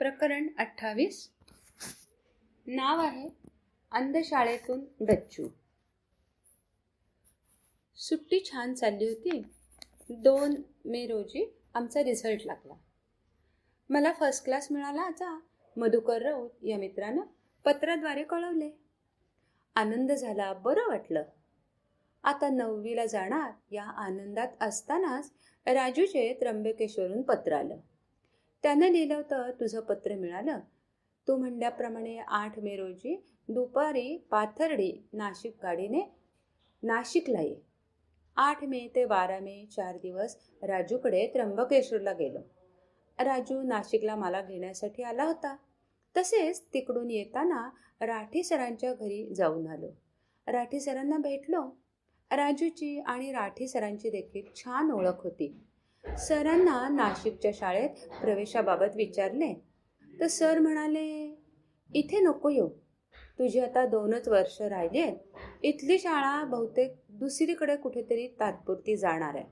प्रकरण 28. नाव आहे अंधशाळेतून डच्चू. सुट्टी छान चालली होती. 2 मे रोजी आमचा रिझल्ट लागला. मला फर्स्ट क्लास मिळाला असा मधुकर राऊत या मित्रानं पत्राद्वारे कळवले. आनंद झाला, बरं वाटलं. आता 9वीला जाणार या आनंदात असतानाच राजूचे त्र्यंबकेश्वरून पत्र आलं. त्यानं लिहिलं होतं, तुझं पत्र मिळालं. तू म्हणल्याप्रमाणे 8 मे रोजी दुपारी पाथर्डी नाशिक गाडीने नाशिकला ये. 8 मे ते 12 मे 4 दिवस राजूकडे त्र्यंबकेश्वरला गेलो. राजू नाशिकला मला घेण्यासाठी आला होता. तसेच तिकडून येताना राठी सरांच्या घरी जाऊन आलो. राठी सरांना भेटलो. राजूची आणि राठी सरांची देखील छान ओळख होती. सरांना नाशिकच्या शाळेत प्रवेशाबाबत विचारले तर सर म्हणाले, इथे नको येऊ, तुझी आता 2च वर्ष राहिली आहेत. इथली शाळा बहुतेक दुसरीकडे कुठेतरी तात्पुरती जाणार आहे.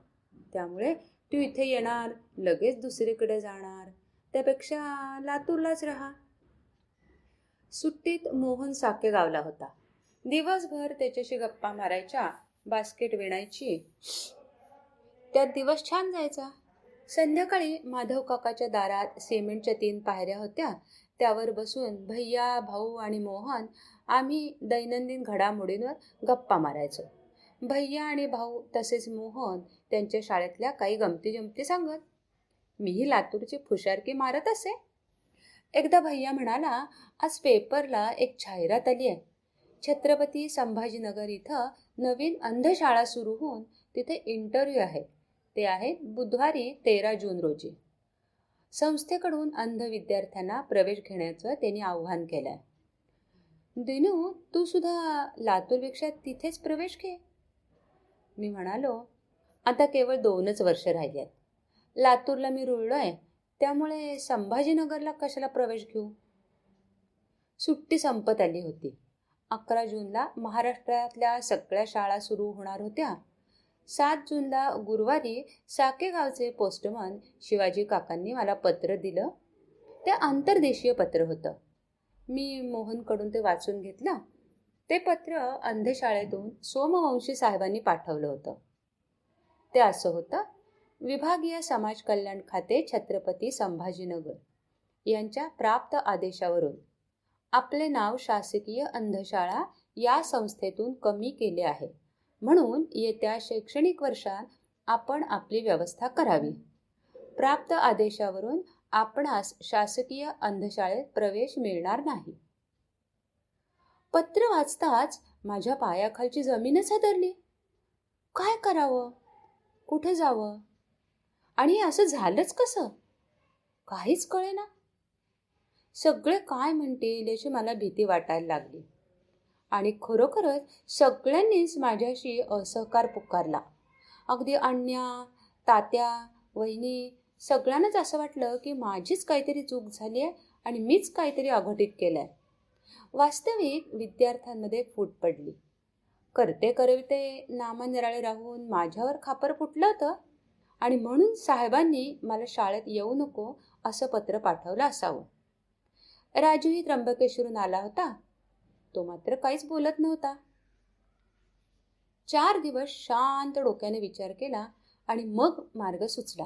त्यामुळे तू इथे येणार, लगेच दुसरीकडे जाणार, त्यापेक्षा लातूरलाच राहा. सुट्टीत मोहन साकेगावला होता. दिवसभर त्याच्याशी गप्पा मारायच्या, बास्केट विणायची. त्यात दिवस छान जायचा. संध्याकाळी माधव काकाच्या दारात सिमेंटच्या 3 पायऱ्या होत्या. त्यावर बसून भैया, भाऊ आणि मोहन आम्ही दैनंदिन घडामोडींवर गप्पा मारायचो. भैया आणि भाऊ तसेच मोहन त्यांच्या शाळेतल्या काही गमती सांगत. मीही लातूरची फुशारकी मारत असे. एकदा भैया म्हणाला, आज पेपरला एक जाहिरात आली आहे. छत्रपती संभाजीनगर इथं नवीन अंधशाळा सुरू होऊन तिथे इंटरव्ह्यू आहे. ते आहे बुधवारी 13 जून रोजी. संस्थेकडून अंध विद्यार्थ्यांना प्रवेश घेण्याचं त्यांनी आव्हान केलं आहे. दिनू, तू सुद्धा लातूरपेक्षा तिथेच प्रवेश घे. मी म्हणालो, आता केवळ 2च वर्ष राहिली आहेत. लातूरला मी रुळलो आहे, त्यामुळे संभाजीनगरला कशाला प्रवेश घेऊ. सुट्टी संपत आली होती. 11 जूनला महाराष्ट्रातल्या सगळ्या शाळा सुरू होणार होत्या. 7 जूनला गुरुवारी साकेगावचे पोस्टमन शिवाजी काकांनी मला पत्र दिलं. ते आंतरदेशीय पत्र होतं. मी मोहनकडून ते वाचून घेतलं. ते पत्र अंधशाळेतून सोमवंशी साहेबांनी पाठवलं होतं. ते असं होतं, विभागीय समाज कल्याण खाते छत्रपती संभाजीनगर यांच्या प्राप्त आदेशावरून आपले नाव शासकीय अंधशाळा या संस्थेतून कमी केले आहे. म्हणून येत्या शैक्षणिक वर्षात आपण आपली व्यवस्था करावी. प्राप्त आदेशावरून आपणास शासकीय अंधशाळेत प्रवेश मिळणार नाही. पत्र वाचताच माझ्या पायाखालची जमीनच हादरली. काय करावं, कुठे जावं आणि असं झालंच कसं, काहीच कळेना. सगळे काय म्हणतील याची मला भीती वाटायला लागली. आणि खरोखरच सगळ्यांनीच माझ्याशी असहकार पुकारला. अगदी अण्ण्या, तात्या, वहिनी सगळ्यांनाच असं वाटलं की माझीच काहीतरी चूक झाली आहे आणि मीच काहीतरी अघटित केलं आहे. वास्तविक विद्यार्थ्यांमध्ये फूट पडली. करते करविते नामनिराळे राहून माझ्यावर खापर फुटलं होतं आणि म्हणून साहेबांनी मला शाळेत येऊ नको असं पत्र पाठवलं असावं. राजूही त्र्यंबकेश्वरून आला होता. तो मात्र काहीच बोलत नव्हता. 4 दिवस शांत डोक्याने विचार केला आणि मग मार्ग सुचला.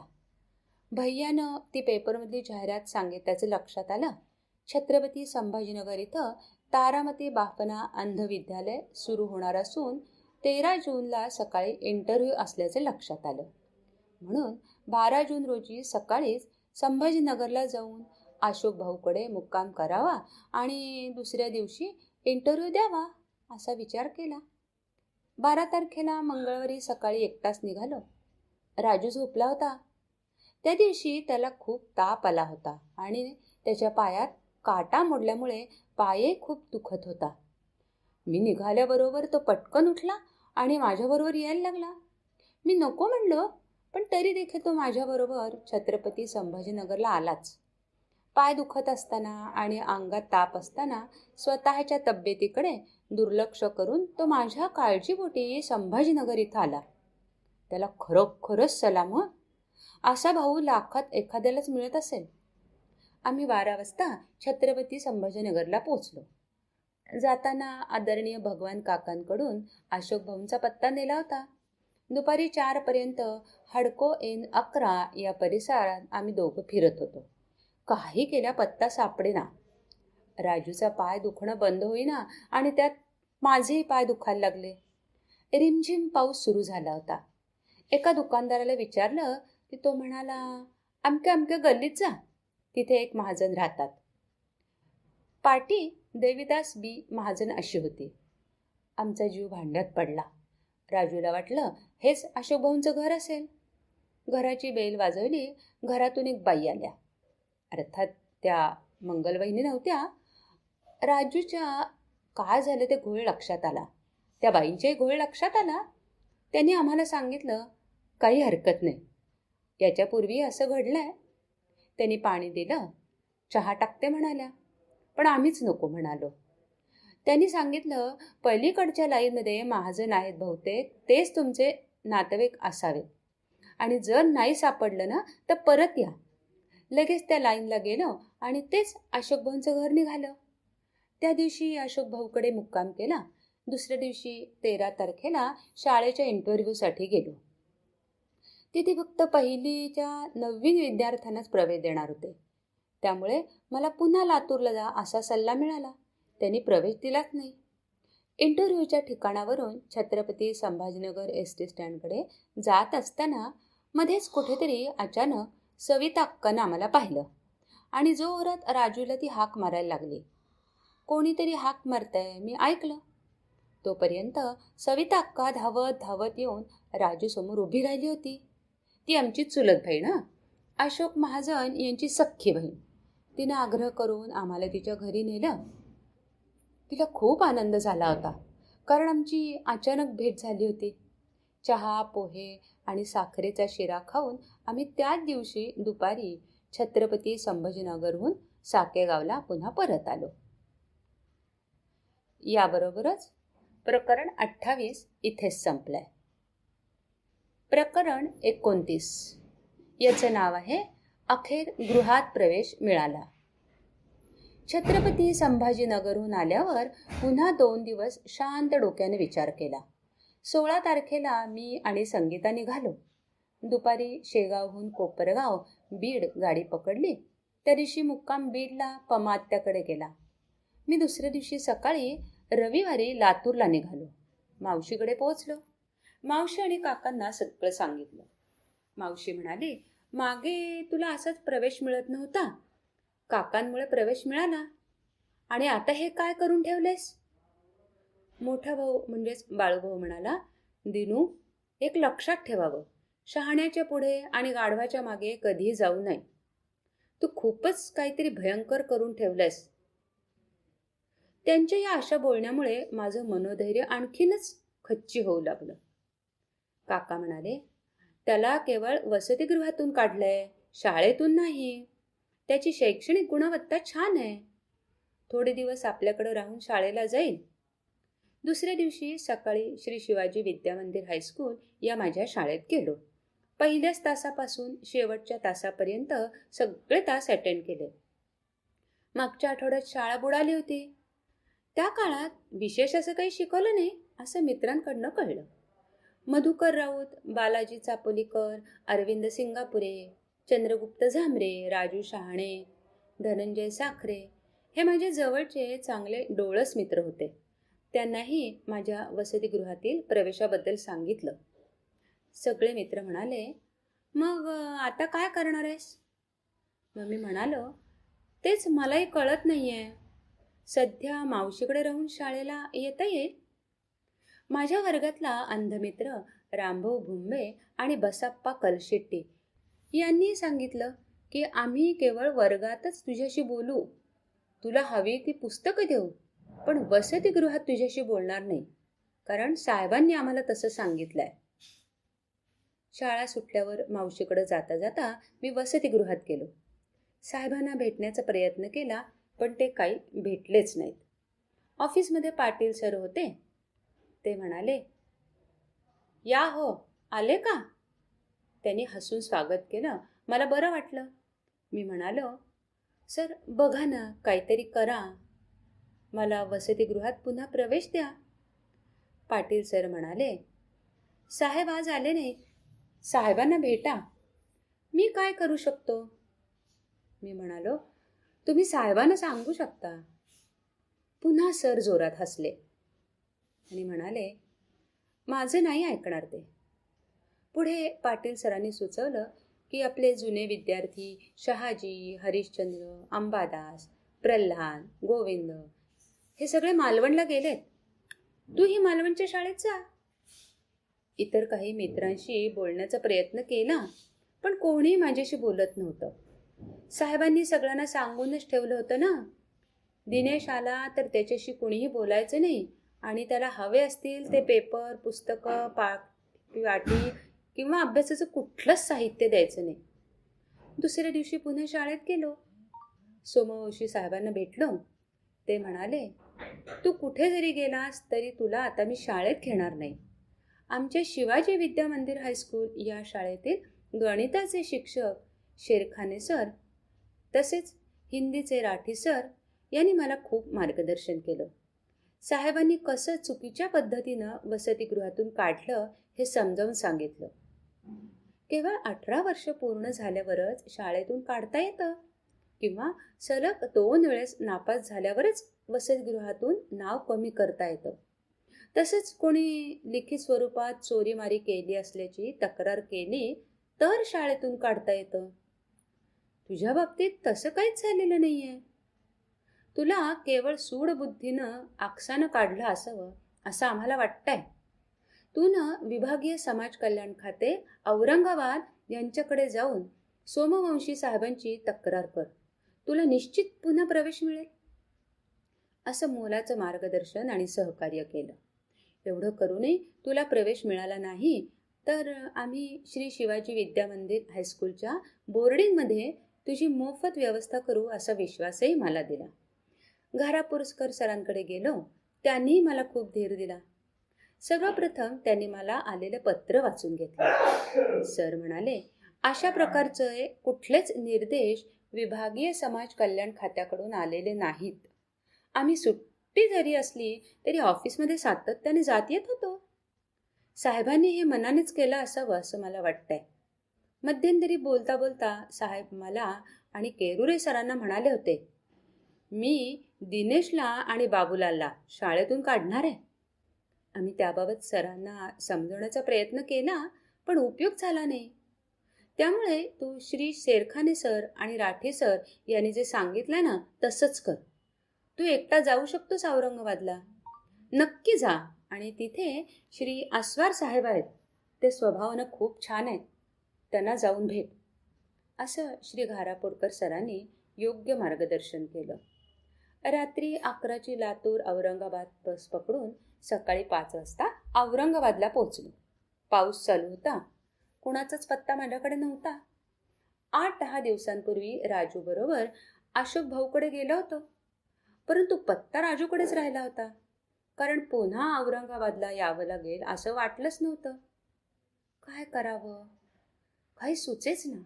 भैयानं ती पेपरमधली जाहिरात सांगितल्याचं लक्षात आलं. छत्रपती संभाजीनगर इथं तारामती बाफना अंध विद्यालय सुरू होणार असून 13 जूनला सकाळी इंटरव्ह्यू असल्याचं लक्षात आलं. म्हणून 12 जून रोजी सकाळीच संभाजीनगरला जाऊन अशोक भाऊकडे मुक्काम करावा आणि दुसऱ्या दिवशी इंटरव्ह्यू द्यावा असा विचार केला. 12 तारखेला मंगळवारी सकाळी एकटाच निघालो. राजू झोपला होता. त्या दिवशी त्याला खूप ताप आला होता आणि त्याच्या पायात काटा मोडल्यामुळे पायही खूप दुखत होता. मी निघाल्याबरोबर तो पटकन उठला आणि माझ्याबरोबर यायला लागला. मी नको म्हणलो, पण तरी देखील तो माझ्याबरोबर छत्रपती संभाजीनगरला आलाच. पाय दुखत असताना आणि अंगात ताप असताना स्वतःच्या तब्येतीकडे दुर्लक्ष करून तो माझ्या काळजीपोटी संभाजीनगर इथं आला. त्याला खरोखरच सलाम. असा भाऊ लाखात एखाद्यालाच मिळत असेल. आम्ही 12 वाजता छत्रपती संभाजीनगरला पोचलो. जाताना आदरणीय भगवान काकांकडून अशोक भाऊंचा पत्ता नेला होता. दुपारी 4 पर्यंत हडको एन 11 या परिसरात आम्ही दोघं फिरत होतो. काही केल्या पत्ता सापडेना. राजूचा पाय दुखणं बंद होईना आणि त्यात माझेही पाय दुखायला लागले. रिमझिम पाऊस सुरू झाला होता. एका दुकानदाराला विचारलं की तो म्हणाला, अमक्या अमक्या गल्लीत जा, तिथे एक महाजन राहतात. पाटी देवीदास बी महाजन अशी होती. आमचा जीव भांड्यात पडला. राजूला वाटलं हेच अशोक भाऊंचं घर असेल. घराची बेल वाजवली. घरातून एक बाई आल्या. अर्थात त्या मंगलवहिनी नव्हत्या. राजूच्या काय झालं ते घोळ लक्षात आला. त्या बाईंचे घोळ लक्षात आला. त्यांनी आम्हाला सांगितलं, काही हरकत नाही, याच्यापूर्वी असं घडलंय. त्यांनी पाणी दिलं. चहा टाकते म्हणाल्या, पण आम्हीच नको म्हणालो. त्यांनी सांगितलं, पलीकडच्या लाईनमध्ये महाजन आहेत बहुतेक, तेच तुमचे नातेवाईक असावेत, आणि जर नाही सापडलं ना तर परत या. लगेच त्या लाईनला गेलो आणि तेच अशोक भाऊंचं घर निघालं. त्या दिवशी अशोक भाऊकडे मुक्काम केला. दुसऱ्या दिवशी 13 तारखेला शाळेच्या इंटरव्ह्यूसाठी गेलो. तिथे फक्त पहिलीच्या नवीन विद्यार्थ्यांनाच प्रवेश देणार होते. त्यामुळे मला पुन्हा लातूरला जा असा सल्ला मिळाला. त्यांनी प्रवेश दिलाच नाही. इंटरव्ह्यूच्या ठिकाणावरून छत्रपती संभाजीनगर एस.टी. स्टँडकडे जात असताना मध्येच कुठेतरी अचानक सविता अक्कानं आम्हाला पाहिलं आणि जोरात राजूला ती हाक मारायला लागली. कोणीतरी हाक मारतंय मी ऐकलं. तोपर्यंत सविता अक्का धावत धावत येऊन राजूसमोर उभी राहिली होती. ती आमची चुलत बहीण, अशोक महाजन यांची सख्खी बहीण. तिनं आग्रह करून आम्हाला तिच्या घरी नेलं. तिला खूप आनंद झाला होता, कारण आमची अचानक भेट झाली होती. चहा, पोहे आणि साखरेचा शिरा खाऊन आम्ही त्याच दिवशी दुपारी छत्रपती संभाजीनगरहून साकेगावला पुन्हा परत आलो. याबरोबरच प्रकरण 28 इथेच संपलंय. प्रकरण 29 याचं नाव आहे अखेर गृहात प्रवेश मिळाला. छत्रपती संभाजीनगरहून आल्यावर पुन्हा 2 दिवस शांत डोक्याने विचार केला. 16 तारखेला मी आणि संगीता निघालो. दुपारी शेगावहून कोपरगाव बीड गाडी पकडली. त्या दिवशी मुक्काम बीडला पमात्याकडे गेला. मी दुसऱ्या दिवशी सकाळी रविवारी लातूरला निघालो. मावशीकडे पोहोचलो. मावशी आणि काकांना सगळं सांगितलं. मावशी म्हणाली, मागे तुला असाच प्रवेश मिळत नव्हता, काकांमुळे प्रवेश मिळाला, आणि आता हे काय करून ठेवलेस? मोठा भाऊ म्हणजेच बाळूभाऊ म्हणाला, दिनू, एक लक्षात ठेवावं, शहाण्याच्या पुढे आणि गाढवाच्या मागे कधीही जाऊ नये. तू खूपच काहीतरी भयंकर करून ठेवलंयस. त्यांच्या या अशा बोलण्यामुळे माझं मनोधैर्य आणखीनच खच्ची होऊ लागलं. काका म्हणाले, त्याला केवळ वसतिगृहातून काढलंय, शाळेतून नाही. त्याची शैक्षणिक गुणवत्ता छान आहे. थोडे दिवस आपल्याकडे राहून शाळेला जाईल. दुसऱ्या दिवशी सकाळी श्री शिवाजी विद्यामंदिर हायस्कूल या माझ्या शाळेत गेलो. पहिल्याच तासापासून शेवटच्या तासापर्यंत सगळे तास अटेंड केले. मागच्या आठवड्यात शाळा बुडाली होती. त्या काळात विशेष असं काही शिकवलं नाही असं मित्रांकडनं कळलं. मधुकर राऊत, बालाजी चापोलीकर, अरविंद सिंगापुरे, चंद्रगुप्त झांबरे, राजू शहाणे, धनंजय साखरे हे माझे जवळचे चांगले डोळस मित्र होते. त्यांनाही माझ्या वसतिगृहातील प्रवेशाबद्दल सांगितलं. सगळे मित्र म्हणाले, मग आता काय करणार आहेस? मग मी म्हणालो, तेच मलाही कळत नाही आहे. सध्या मावशीकडे राहून शाळेला येता येईल. माझ्या वर्गातला अंधमित्र रामभाऊ भुंबे आणि बसाप्पा कलशेट्टी यांनी सांगितलं की आम्ही केवळ वर्गातच तुझ्याशी बोलू. तुला हवी ती पुस्तकं देऊ, पण वसतिगृहात तुझ्याशी बोलणार नाही, कारण साहेबांनी आम्हाला तसं सांगितलंय. शाळा सुटल्यावर मावशीकडे जाता जाता मी वसतिगृहात गेलो. साहेबांना भेटण्याचा प्रयत्न केला, पण ते काही भेटलेच नाहीत. ऑफिसमध्ये पाटील सर होते. ते म्हणाले, या हो, आले का? त्यांनी हसून स्वागत केलं. मला बरं वाटलं. मी म्हणालो, सर बघा ना, काहीतरी करा. मला वसतिगृहात पुन्हा प्रवेश द्या. पाटील सर म्हणाले, साहेब आज आले नाहीत. साहेबांना भेटा. मी काय करू शकतो? मी म्हणालो, तुम्ही साहेबांना सांगू शकता. पुन्हा सर जोरात हसले आणि म्हणाले, माझं नाही ऐकणार ते. पुढे पाटील सरांनी सुचवलं की आपले जुने विद्यार्थी शहाजी, हरिश्चंद्र, अंबादास, प्रल्हाद, गोविंद हे सगळे मालवणला गेलेत. तूही मालवणच्या शाळेत जा. इतर काही मित्रांशी बोलण्याचा प्रयत्न केला, पण कोणी माझ्याशी बोलत नव्हतं. साहेबांनी सगळ्यांना सांगूनच ठेवलं होतं ना, दिनेश आला तर त्याच्याशी कुणीही बोलायचं नाही आणि त्याला हवे असतील ते पेपर, पुस्तकं, वाटी किंवा अभ्यासाचं कुठलंच साहित्य द्यायचं नाही. दुसऱ्या दिवशी पुन्हा शाळेत गेलो. सोमवंशी साहेबांना भेटलो. ते म्हणाले, तू कुठे जरी गेलास तरी तुला आता मी शाळेत घेणार नाही. आमच्या शिवाजी विद्या मंदिर हायस्कूल या शाळेतील गणिताचे शिक्षक शेरखाने सर तसेच हिंदीचे राठी सर यांनी मला खूप मार्गदर्शन केलं. साहेबांनी कसं चुकीच्या पद्धतीनं वसतिगृहातून काढलं हे समजावून सांगितलं. केवळ 18 वर्ष पूर्ण झाल्यावरच शाळेतून काढता येतं किंवा सलग 2 वेळेस नापास झाल्यावरच वसतिगृहातून नाव कमी करता येतं. तसंच कोणी लिखित स्वरूपात चोरीमारी केली असल्याची तक्रार केली तर शाळेतून काढता येतं. तुझ्या बाबतीत तसं काहीच झालेलं नाहीये. तुला केवळ सूडबुद्धीनं आकसानं काढलं असावं असं आम्हाला वाटतंय. तू ना विभागीय समाज कल्याण खाते औरंगाबाद यांच्याकडे जाऊन सोमवंशी साहेबांची तक्रार कर. तुला निश्चित पुन्हा प्रवेश मिळेल. असं मोलाचं मार्गदर्शन आणि सहकार्य केलं. एवढं करूनही तुला प्रवेश मिळाला नाही तर आम्ही श्री शिवाजी विद्या मंदिर हायस्कूलच्या बोर्डिंगमध्ये तुझी मोफत व्यवस्था करू असा विश्वासही मला दिला. घारापुरस्कर सरांकडे गेलो. त्यांनी मला खूप धीर दिला. सर्वप्रथम त्यांनी मला आलेलं पत्र वाचून घेतलं. सर म्हणाले, अशा प्रकारचे कुठलेच निर्देश विभागीय समाज कल्याण खात्याकडून आलेले नाहीत. आम्ही सुट्टी जरी असली तरी ऑफिसमध्ये सातत्याने जात येत होतो. साहेबांनी हे मनानेच केलं असावं असं मला वाटतंय. मध्यंतरी बोलता बोलता साहेब मला आणि केरुरे सरांना म्हणाले होते, मी दिनेशला आणि बाबूलालला शाळेतून काढणार आहे. आम्ही त्याबाबत सरांना समजवण्याचा प्रयत्न केला पण उपयोग झाला नाही. त्यामुळे तू श्री शेरखाने सर आणि राठी सर यांनी जे सांगितलं ना तसंच कर. तू एकटा जाऊ शकतोस औरंगाबादला. नक्की जा आणि तिथे श्री आस्वार साहेब आहेत. ते स्वभावानं खूप छान आहेत. त्यांना जाऊन भेट. असं श्री घारापुरकर सरांनी योग्य मार्गदर्शन केलं. रात्री 11ची लातूर औरंगाबाद बस पकडून सकाळी 5 वाजता औरंगाबादला पोहोचलो. पाऊस चालू होता. कुणाचाच पत्ता माझ्याकडे नव्हता. 8-10 दिवसांपूर्वी राजू बरोबर अशोक भाऊकडे गेलो होतो, परंतु पत्ता राजूकडेच राहिला होता. कारण पुन्हा औरंगाबादला यावं लागेल असं वाटलंच नव्हतं. काय करावं काही सुचेच ना.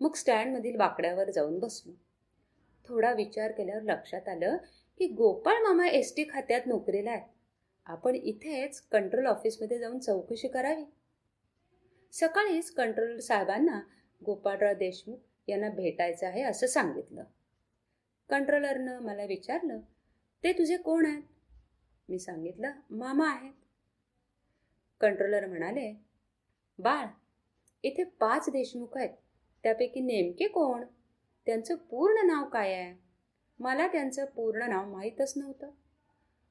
मग स्टँडमधील बाकड्यावर जाऊन बसलो. थोडा विचार केल्यावर लक्षात आलं की गोपाळ मामा ST खात्यात नोकरीला आहेत. आपण इथेच कंट्रोल ऑफिसमध्ये जाऊन चौकशी करावी. सकाळीच कंट्रोलर साहेबांना गोपाळराव देशमुख यांना भेटायचं आहे असं सांगितलं. कंट्रोलरनं मला विचारलं, ते तुझे कोण आहेत? मी सांगितलं, मामा आहेत. कंट्रोलर म्हणाले, बाळ, इथे 5 देशमुख आहेत. त्यापैकी नेमके कोण? त्यांचं पूर्ण नाव काय आहे? मला त्यांचं पूर्ण नाव माहीतच नव्हतं.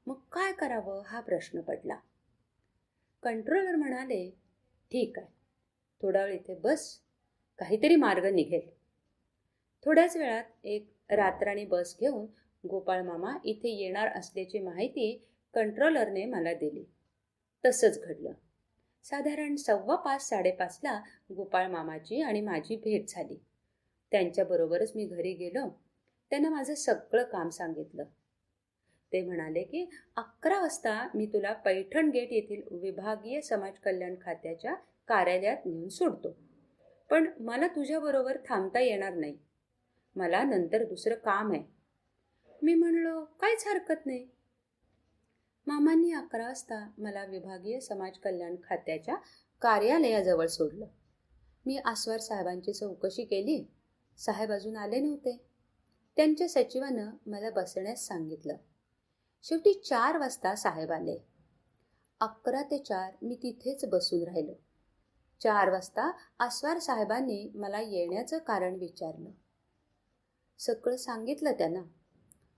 मग काय करावं हा प्रश्न पडला. कंट्रोलर म्हणाले, ठीक आहे, थोडा वेळ इथे बस, काहीतरी मार्ग निघेल. थोड्याच वेळात एक रातराणी बस घेऊन गोपाळ मामा इथे येणार असल्याची माहिती कंट्रोलरने मला दिली. तसंच घडलं. साधारण 5:15-5:30ला गोपाळ मामाची आणि माझी भेट झाली. त्यांच्याबरोबरच मी घरी गेलो. त्यांना माझं सगळं काम सांगितलं. ते म्हणाले की 11 वाजता मी तुला पैठण गेट येथील विभागीय समाज कल्याण खात्याच्या कार्यालयात नेऊन सोडतो. पण मला तुझ्याबरोबर थांबता येणार नाही. मला नंतर दुसरं काम आहे. मी म्हणलो, काहीच हरकत नाही. मामांनी 11 वाजता मला विभागीय समाज कल्याण खात्याच्या कार्यालयाजवळ सोडलं. मी आस्वार साहेबांची चौकशी केली. साहेब अजून आले नव्हते. त्यांच्या सचिवानं मला बसण्यास सांगितलं. शेवटी 4 वाजता साहेब आले. 11 ते 4 मी तिथेच बसून राहिलो. 4 वाजता आस्वार साहेबांनी मला येण्याचं कारण विचारलं. सगळं सांगितलं त्यांना.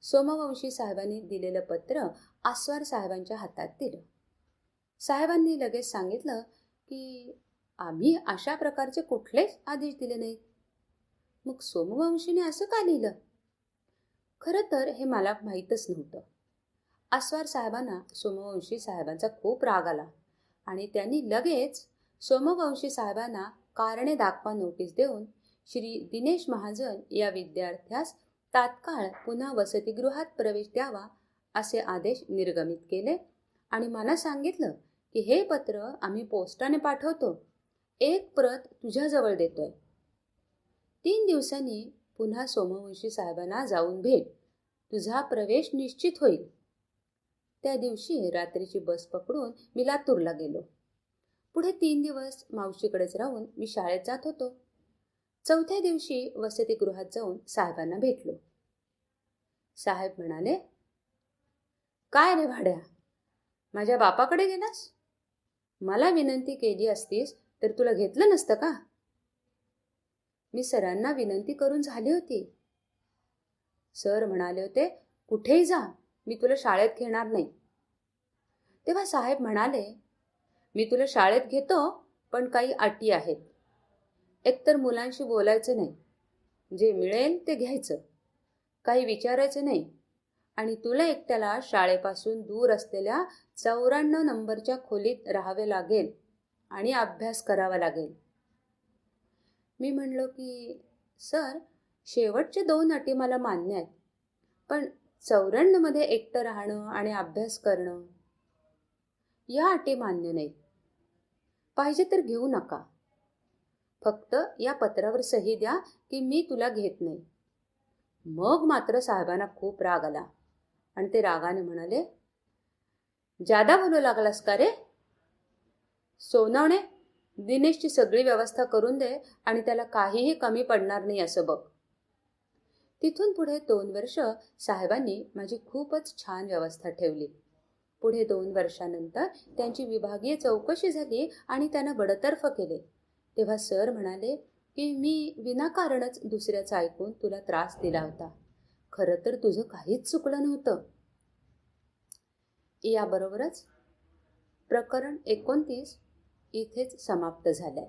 सोमवंशी साहेबांनी दिलेलं पत्र आस्वार साहेबांच्या हातात दिलं. साहेबांनी लगेच सांगितलं की आम्ही अशा प्रकारचे कुठलेच आदेश दिले नाहीत. मग सोमवंशीने असं का लिहिलं? खरं तर हे मला माहीतच नव्हतं. आस्वार साहेबांना सोमवंशी साहेबांचा खूप राग आला आणि त्यांनी लगेच सोमवंशी साहेबांना कारणे दाखवा नोटीस देऊन श्री दिनेश महाजन या विद्यार्थ्यास तात्काळ पुन्हा वसतिगृहात प्रवेश द्यावा असे आदेश निर्गमित केले आणि मला सांगितलं की हे पत्र आम्ही पोस्टाने पाठवतो. एक प्रत तुझ्याजवळ देतोय. 3 दिवसांनी पुन्हा सोमवंशी साहेबांना जाऊन भेट. तुझा प्रवेश निश्चित होईल. त्या दिवशी रात्रीची बस पकडून मी लातूरला गेलो. पुढे 3 दिवस मावशीकडेच राहून मी शाळेत जात होतो. 4थ्या दिवशी वसतिगृहात जाऊन साहेबांना भेटलो. साहेब म्हणाले, काय रे भाड्या, माझ्या बापाकडे गेलास? मला विनंती केली असतीस तर तुला घेतलं नसतं का? मी सरांना विनंती करून झाली होती. सर म्हणाले होते, कुठेही जा, मी तुला शाळेत घेणार नाही. तेव्हा साहेब म्हणाले, मी तुला शाळेत घेतो, पण काही अटी आहेत. एकतर मुलांशी बोलायचं नाही, जे मिळेल ते घ्यायचं, काही विचारायचं नाही आणि तुला एकट्याला शाळेपासून दूर असलेल्या 94 नंबरच्या खोलीत राहावे लागेल आणि अभ्यास करावा लागेल. मी म्हणलो की सर, शेवटचे 2 अटी मला मान्य आहेत, पण 94 मध्ये एकटं राहणं आणि अभ्यास करणं या अटी मान्य नाहीत. पाहिजे तर घेऊ नका. फक्त या पत्रावर सही द्या की मी तुला घेत नाही. मग मात्र साहेबांना खूप राग आला आणि ते रागाने म्हणाले, जादा बोलू लागलास का रे? सोनवणे, दिनेशची सगळी व्यवस्था करून दे आणि त्याला काहीही कमी पडणार नाही असं बघ. तिथून पुढे 2 वर्ष साहेबांनी माझी खूपच छान व्यवस्था ठेवली. पुढे 2 वर्षानंतर त्यांची विभागीय चौकशी झाली आणि त्यांना बडतर्फ केले. तेव्हा सर म्हणाले की मी विनाकारणच दुसऱ्याचं ऐकून तुला त्रास दिला होता. खरं तर तुझं काहीच चुकलं नव्हतं. याबरोबरच प्रकरण 29 इथेच समाप्त झालंय.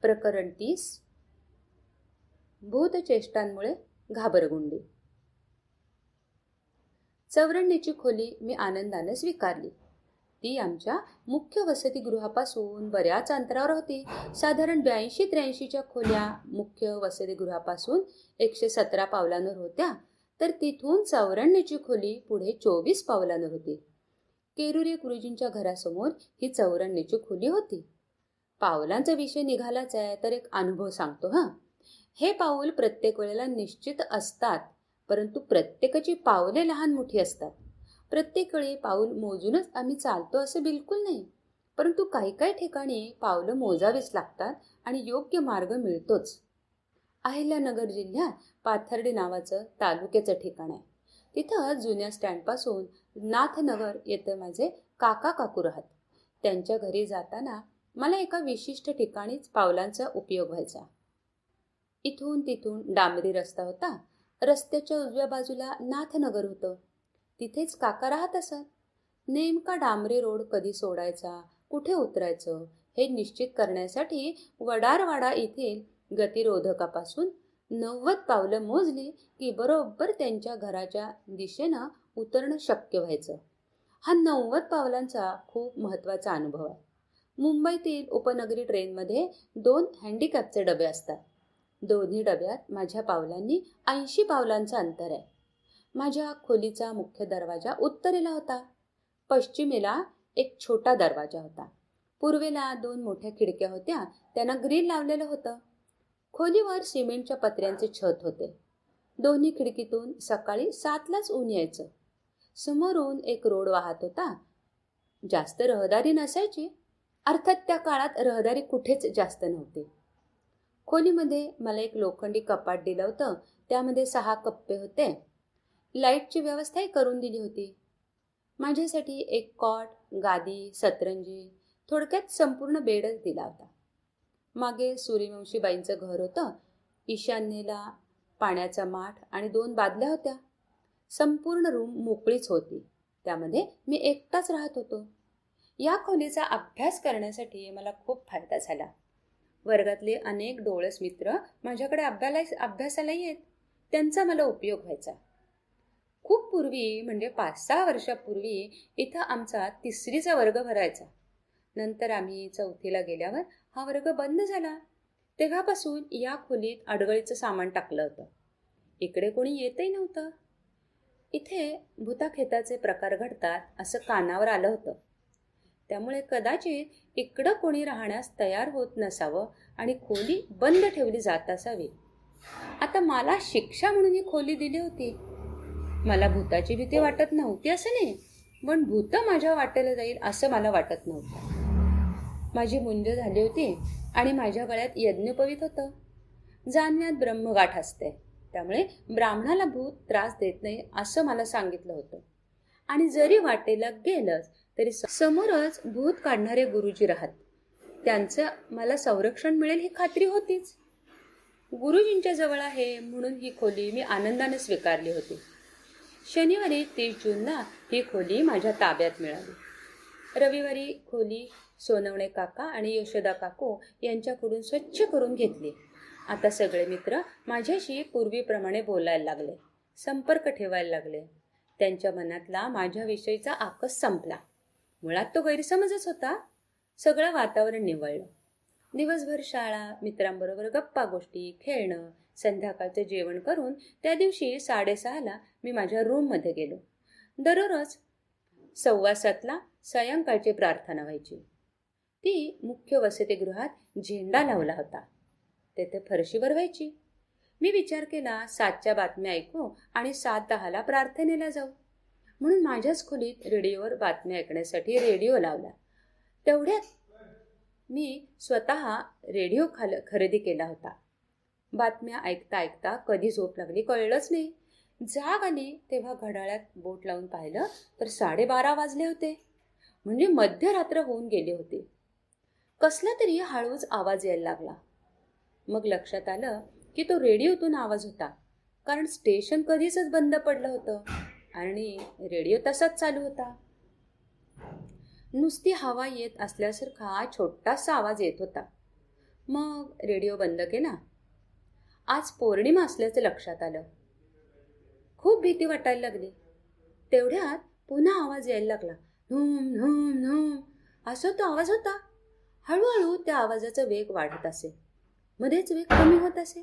प्रकरण 30, भूतचेष्टांमुळे घाबरगुंडी. 94ची खोली मी आनंदाने स्वीकारली. ती आमच्या मुख्य वसतिगृहापासून बऱ्याच अंतरावर होती. साधारण 82-83च्या खोल्या मुख्य वसतिगृहापासून 117 पावलांवर होत्या, तर तिथून 94ची खोली पुढे 24 पावलांवर होती. केरुरे गुरुजींच्या घरासमोर ही 94ची खोली होती. पावलांचा विषय निघालाच आहे तर एक अनुभव सांगतो. हे पाऊल प्रत्येक वेळेला निश्चित असतात, परंतु प्रत्येकाची पावले लहान मोठी असतात. प्रत्येक वेळी पाऊल मोजूनच आम्ही चालतो असं बिलकुल नाही, परंतु काही काही ठिकाणी पावलं मोजावीच लागतात आणि योग्य मार्ग मिळतोच. अहिल्यानगर जिल्ह्यात पाथर्डी नावाचं तालुक्याचं ठिकाण आहे. तिथं जुन्या स्टँडपासून नाथनगर येथं माझे काका काकू राहत. त्यांच्या घरी जाताना मला एका विशिष्ट ठिकाणीच पावलांचा उपयोग व्हायचा. इथून तिथून डांबरी रस्ता होता. रस्त्याच्या उजव्या बाजूला नाथनगर होतं. तिथेच काका राहत असत. नेमका डांबरी रोड कधी सोडायचा, कुठे उतरायचं हे निश्चित करण्यासाठी वडारवाडा येथील गतिरोधकापासून 90 पावलं मोजली की बरोबर त्यांच्या घराच्या दिशेनं उतरणं शक्य व्हायचं. हा 90 पावलांचा खूप महत्त्वाचा अनुभव आहे. मुंबईतील उपनगरी ट्रेनमध्ये 2 हँडिकॅपचे डबे असतात. दोन्ही डब्यात माझ्या पावलांनी 80 पावलांचं अंतर आहे. माझ्या खोलीचा मुख्य दरवाजा उत्तरेला होता. पश्चिमेला एक छोटा दरवाजा होता. पूर्वेला 2 मोठ्या खिडक्या होत्या, त्यांना ग्रिल लावलेलं होतं. खोलीवर सिमेंटच्या पत्र्यांचे छत होते. दोन्ही खिडकीतून सकाळी 7लाच ऊन यायचं. समोरून एक रोड वाहत होता. जास्त रहदारी नसायची. अर्थात त्या काळात रहदारी कुठेच जास्त नव्हती. खोलीमध्ये मला एक लोखंडी कपाट दिलं होतं. त्यामध्ये 6 कप्पे होते. लाईटची व्यवस्थाही करून दिली होती. माझ्यासाठी एक कॉट, गादी, सतरंजी, थोडक्यात संपूर्ण बेडच दिला होता. मागे सूर्यवंशीबाईंचं घर होतं. ईशान्येला पाण्याचा माठ आणि 2 बादल्या होत्या. संपूर्ण रूम मोकळीच होती. त्यामध्ये मी एकटाच राहत होतो. या खोलीचा अभ्यास करण्यासाठी मला खूप फायदा झाला. वर्गातले अनेक डोळस मित्र माझ्याकडे अभ्यासाला येत. त्यांचा मला उपयोग व्हायचा. खूप पूर्वी म्हणजे 5-6 वर्षापूर्वी इथं आमचा 3रीचा वर्ग भरायचा. नंतर आम्ही 4थीला गेल्यावर हा वर्ग बंद झाला. तेव्हापासून या खोलीत अडगळीचं सामान टाकलं होतं. इकडे कोणी येतही नव्हतं. इथे भूताखेताचे प्रकार घडतात असं कानावर आलं होतं. त्यामुळे कदाचित इकडं कोणी राहण्यास तयार होत नसावं आणि खोली बंद ठेवली जात असावी. आता मला शिक्षा म्हणून ही खोली दिली होती. मला भूताची भीती वाटत नव्हती असं नाही, पण भूत माझ्या वाटेला जाईल असं मला वाटत नव्हतं. माझी मुंज झाली होती आणि माझ्या गळ्यात यज्ञोपवीत होतं. जाणण्यात ब्रह्मगाठ असते. त्यामुळे ब्राह्मणाला भूत त्रास देत नाही असं मला सांगितलं होतं. आणि जरी वाटेला गेलंच तरी समोरच भूत काढणारे गुरुजी राहत. त्यांचं मला संरक्षण मिळेल ही खात्री होतीच. गुरुजींच्या जवळ आहे म्हणून ही खोली मी आनंदाने स्वीकारली होती. शनिवारी 30 जूनला ही खोली माझ्या ताब्यात मिळाली. रविवारी खोली सोनवणे काका आणि यशोदा काकू यांच्याकडून स्वच्छ करून घेतली. आता सगळे मित्र माझ्याशी पूर्वीप्रमाणे बोलायला लागले, संपर्क ठेवायला लागले. त्यांच्या मनातला माझ्याविषयीचा आकस संपला. मुळात तो गैरसमजच होता. सगळं वातावरण निवळलं. दिवसभर शाळा, मित्रांबरोबर गप्पा गोष्टी, खेळणं, संध्याकाळचं जेवण करून त्या दिवशी 6:30ला मी माझ्या रूममध्ये गेलो. दररोज 6:15ला सायंकाळची प्रार्थना व्हायची. ती मुख्य वसतिगृहात झेंडा लावला होता. तेथे फरशीवर व्हायची. मी विचार केला 7च्या बातम्या ऐकू आणि 7:10ला प्रार्थनेला जाऊ. म्हणून माझ्याच खोलीत रेडिओवर बातम्या ऐकण्यासाठी रेडिओ लावला. तेवढ्यात मी स्वतः रेडिओ खरेदी केला होता. बातम्या ऐकता ऐकता कधी झोप लागली कळलंच नाही. जाग आली तेव्हा घड्याळात बोट लावून पाहिलं तर 12:30 वाजले होते. म्हणजे मध्यरात्र होऊन गेली होती. कसला तरी हळूच आवाज यायला लागला. मग लक्षात आलं की तो रेडिओतून आवाज होता. कारण स्टेशन कधीच बंद पडलं होतं आणि रेडिओ तसाच चालू होता. नुसती हवा येत असल्यासारखा छोटासा आवाज येत होता. मग रेडिओ बंद केला. आज पौर्णिमा असल्याचं लक्षात आलं. खूप भीती वाटायला लागली. तेवढ्यात पुन्हा आवाज यायला लागला. धूम धूम धूम असा तो आवाज होता. हळूहळू त्या आवाजाचा वेग वाढत असे. मध्येच वेग कमी होत असे.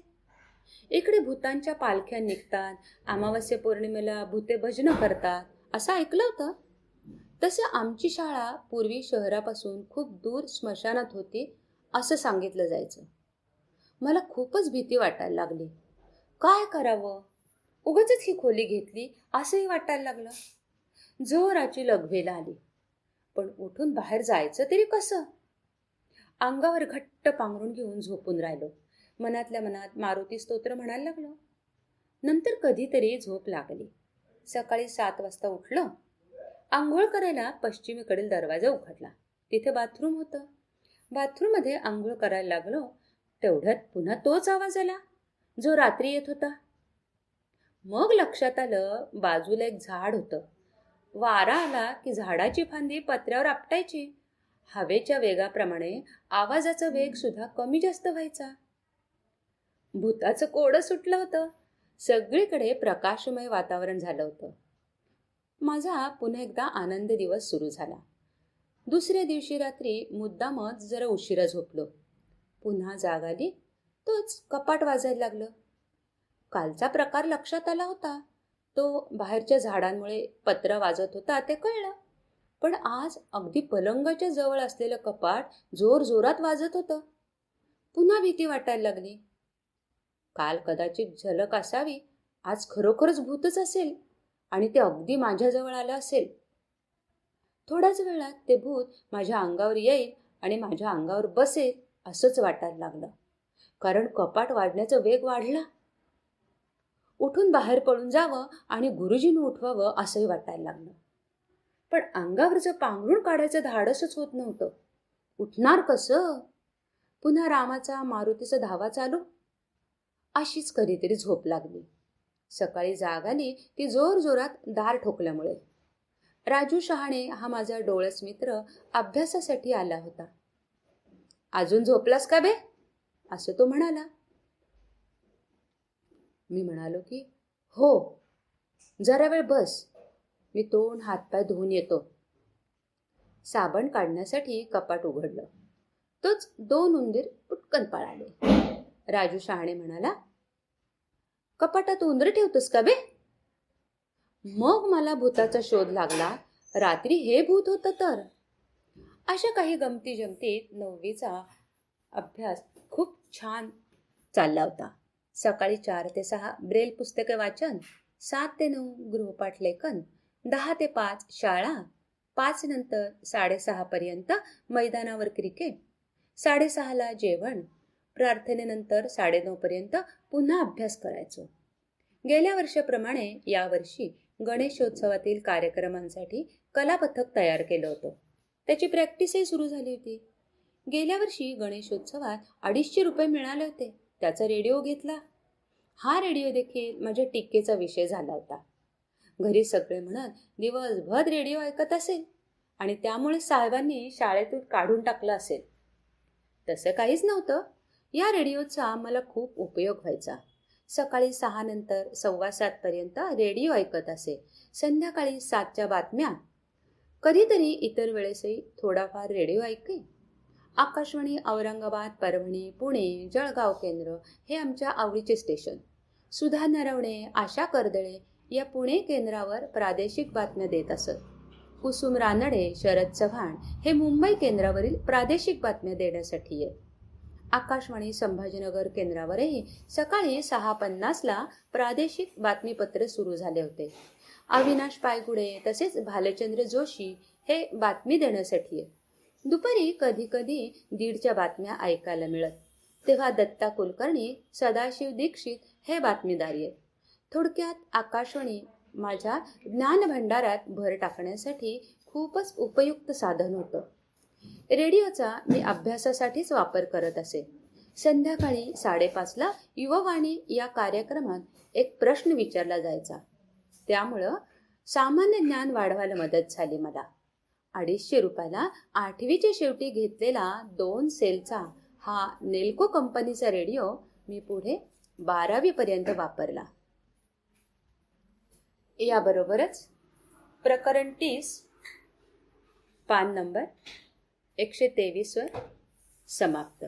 इकडे भूतांच्या पालख्या निघतात, अमावास्या पौर्णिमेला भूते भजन करतात असं ऐकलं होतं. तसं आमची शाळा पूर्वी शहरापासून खूप दूर स्मशानात होती असं सांगितलं जायचं. मला खूपच भीती वाटायला लागली. काय करावं? उगाचच ही खोली घेतली असंही वाटायला लागलं. जोराची लघवेला आली. पण उठून बाहेर जायचं तरी कसं? अंगावर घट्ट पांघरून घेऊन झोपून राहिलो. मनातल्या मनात मारुती स्तोत्र म्हणायला लागलो. नंतर कधीतरी झोप लागली. सकाळी 7 वाजता उठलं. आंघोळ करायला पश्चिमेकडील दरवाजा उघडला. तिथे बाथरूम होतं. बाथरूममध्ये आंघोळ करायला लागलो. तेवढ्यात पुन्हा तोच आवाज आला जो रात्री येत होता. मग लक्षात आलं बाजूला एक झाड होतं. वारा आला की झाडाची फांदी पत्र्यावर आपटायची. हवेच्या वेगाप्रमाणे आवाजाचा वेग सुद्धा कमी जास्त व्हायचा. भूताचं कोडं सुटलं होतं. सगळीकडे प्रकाशमय वातावरण झालं होतं. माझा पुन्हा एकदा आनंद दिवस सुरू झाला. दुसऱ्या दिवशी रात्री मुद्दामच जरा उशिरा झोपलो. पुन्हा जाग आली. तोच कपाट वाजायला लागलं. कालचा प्रकार लक्षात आला होता. तो बाहेरच्या झाडांमुळे पत्र वाजत होता ते कळलं. पण आज अगदी पलंगाच्या जवळ असलेलं कपाट जोरजोरात वाजत होतं. पुन्हा भीती वाटायला लागली. काल कदाचित झलक असावी, आज खरोखरच भूतच असेल आणि ते अगदी माझ्याजवळ आलं असेल. थोड्याच वेळात ते भूत माझ्या अंगावर येईल आणि माझ्या अंगावर बसेल असंच वाटायला लागलं, कारण कपाट वाढण्याचा वेग वाढला. उठून बाहेर पळून जावं आणि गुरुजींनी उठवावं असंही वाटायला लागलं. पण अंगावरचं पांघरूण काढायचं धाडसच होत नव्हतं. उठणार कसं? पुन्हा रामाचा मारुतीचा धावा चालू. अशीच कधीतरी झोप लागली. सकाळी जाग आली ती जोरजोरात दार ठोकल्यामुळे. राजू शहाणे हा माझा डोळस मित्र अभ्यासासाठी आला होता. अजून झोपलास का बे? असं तो म्हणाला. मी म्हणालो की हो, जरा वेळ बस, मी तोंड हातपाय धुवून येतो. साबण काढण्यासाठी कपाट उघडलं. तोच 2 उंदीर पटकन पळाले. राजू शहाणे म्हणाला, कपाटात उंदर ठेवतोस का बे? मग मला भूताचा शोध लागला. रात्री हे भूत होतं तर. अशा काही गमती जमतीत 9वीचा अभ्यास खूप छान चालला होता. सकाळी 4 ते 6 ब्रेल पुस्तके वाचन, 7 ते 9 गृहपाठ लेखन, 10 ते 5 शाळा, 5 नंतर 6:30 पर्यंत मैदानावर क्रिकेट, 6:30ला जेवण, प्रार्थनेनंतर 9:30 पर्यंत पुन्हा अभ्यास करायचो. गेल्या वर्षाप्रमाणे यावर्षी गणेशोत्सवातील कार्यक्रमांसाठी कलापथक तयार केलं होतं. त्याची प्रॅक्टिसही सुरू झाली होती. गेल्या वर्षी गणेशोत्सवात 250 रुपये मिळाले होते. त्याचा रेडिओ घेतला. हा रेडिओ देखील माझ्या टीकेचा विषय झाला होता. घरी सगळे म्हणत दिवसभर रेडिओ ऐकत असेल आणि त्यामुळे साहेबांनी शाळेतून काढून टाकलं असेल. तसं काहीच नव्हतं. या रेडिओचा मला खूप उपयोग व्हायचा. सकाळी 6 नंतर 6:15 पर्यंत रेडिओ ऐकत असे. संध्याकाळी 7च्या बातम्या, कधीतरी इतर वेळेसही थोडाफार रेडिओ ऐके. आकाशवाणी औरंगाबाद, परभणी, पुणे, जळगाव केंद्र हे आमच्या आवडीचे स्टेशन. सुधा नरवणे, आशा कर्दळे या पुणे केंद्रावर प्रादेशिक बातम्या देत असत. कुसुम रानडे, शरद चव्हाण हे मुंबई केंद्रावरील प्रादेशिक बातम्या देण्यासाठी येत. आकाशवाणी संभाजीनगर केंद्रावरही सकाळी 6:50ला प्रादेशिक बातमीपत्र सुरू झाले होते. अविनाश पायगुडे तसेच भालचंद्र जोशी हे बातमी देण्यासाठी येत. दुपारी कधी कधी 1:30च्या बातम्या ऐकायला मिळत. तेव्हा दत्ता कुलकर्णी, सदाशिव दीक्षित हे बातमीदार येत. थोडक्यात आकाशवाणी माझ्या ज्ञानभंडारात भर टाकण्यासाठी खूपच उपयुक्त साधन होतं. रेडिओचा मी अभ्यासासाठीच वापर करत असे. संध्याकाळी 5:30ला युववाणी या कार्यक्रमात एक प्रश्न विचारला जायचा. त्यामुळं सामान्य ज्ञान वाढवायला मदत झाली मला. 250 रुपयाला 8वीच्या शेवटी घेतलेला 2 सेलचा हा नेल्को कंपनीचा रेडिओ मी पुढे 12वी पर्यंत वापरला. याबरोबरच प्रकरण 30 पान नंबर 123 वर समाप्त.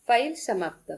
फाईल समाप्त.